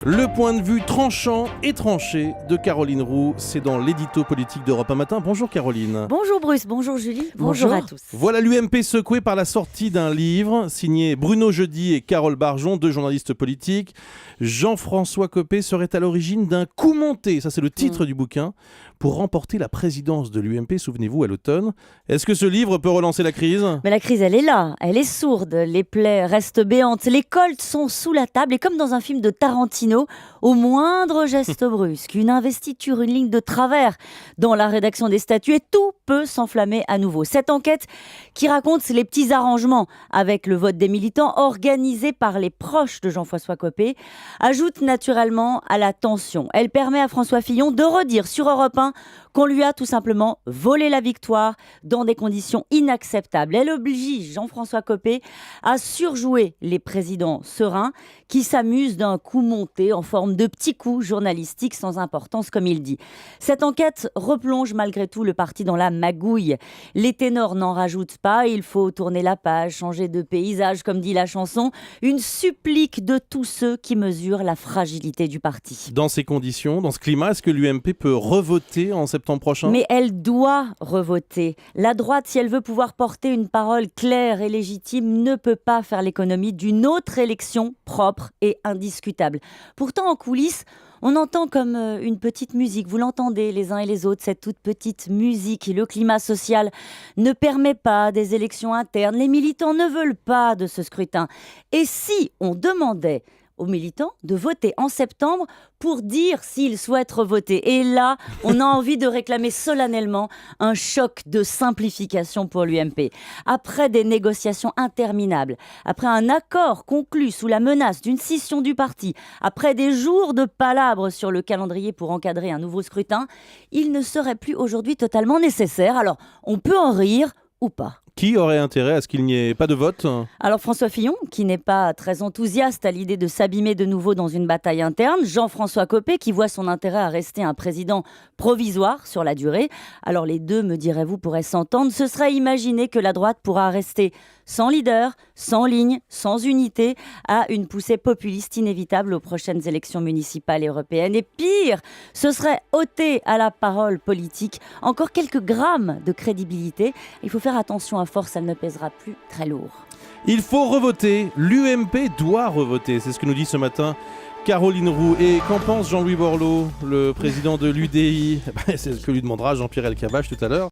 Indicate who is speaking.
Speaker 1: Le point de vue tranchant et tranché de Caroline Roux, c'est dans l'édito politique d'Europe 1 Matin. Bonjour Caroline.
Speaker 2: Bonjour Bruce, bonjour Julie, bonjour à tous.
Speaker 1: Voilà l'UMP secoué par la sortie d'un livre signé Bruno Jeudi et Carole Barjon, deux journalistes politiques. Jean-François Copé serait à l'origine d'un coup monté, ça c'est le titre du bouquin, pour remporter la présidence de l'UMP, souvenez-vous, à l'automne. Est-ce que ce livre peut relancer la crise ?
Speaker 2: Mais la crise, elle est là, elle est sourde, les plaies restent béantes, les colts sont sous la table et comme dans un film de Tarantino, au moindre geste brusque, une investiture, une ligne de travers dans la rédaction des statuts et tout peut s'enflammer à nouveau. Cette enquête qui raconte les petits arrangements avec le vote des militants organisés par les proches de Jean-François Copé ajoute naturellement à la tension. Elle permet à François Fillon de redire sur Europe 1 qu'on lui a tout simplement volé la victoire dans des conditions inacceptables. Elle oblige Jean-François Copé à surjouer les présidents sereins qui s'amusent d'un coup monté en forme de petits coups journalistiques sans importance, comme il dit. Cette enquête replonge malgré tout le parti dans la magouille. Les ténors n'en rajoutent pas, il faut tourner la page, changer de paysage, comme dit la chanson, une supplique de tous ceux qui mesurent la fragilité du parti.
Speaker 1: Dans ces conditions, dans ce climat, est-ce que l'UMP peut revoter en septembre prochain ?
Speaker 2: Mais elle doit revoter. La droite, si elle veut pouvoir porter une parole claire et légitime, ne peut pas faire l'économie d'une autre élection propre et indiscutable. Pourtant, en coulisses, on entend comme une petite musique. Vous l'entendez les uns et les autres, cette toute petite musique. Le climat social ne permet pas des élections internes. Les militants ne veulent pas de ce scrutin. Et si on demandait aux militants de voter en septembre pour dire s'ils souhaitent revoter. Et là, on a envie de réclamer solennellement un choc de simplification pour l'UMP. Après des négociations interminables, après un accord conclu sous la menace d'une scission du parti, après des jours de palabres sur le calendrier pour encadrer un nouveau scrutin, il ne serait plus aujourd'hui totalement nécessaire. Alors, on peut en rire ou pas.
Speaker 1: Qui aurait intérêt à ce qu'il n'y ait pas de vote ?
Speaker 2: Alors François Fillon, qui n'est pas très enthousiaste à l'idée de s'abîmer de nouveau dans une bataille interne. Jean-François Copé, qui voit son intérêt à rester un président provisoire sur la durée. Alors les deux, me direz-vous, pourraient s'entendre. Ce serait imaginer que la droite pourra rester sans leader, sans ligne, sans unité, à une poussée populiste inévitable aux prochaines élections municipales et européennes. Et pire, ce serait ôter à la parole politique encore quelques grammes de crédibilité. Il faut faire attention, à force, elle ne pèsera plus très lourd.
Speaker 1: Il faut revoter, l'UMP doit revoter, c'est ce que nous dit ce matin Caroline Roux. Et qu'en pense Jean-Louis Borloo, le président de l'UDI ? C'est ce que lui demandera Jean-Pierre Elkabbach tout à l'heure.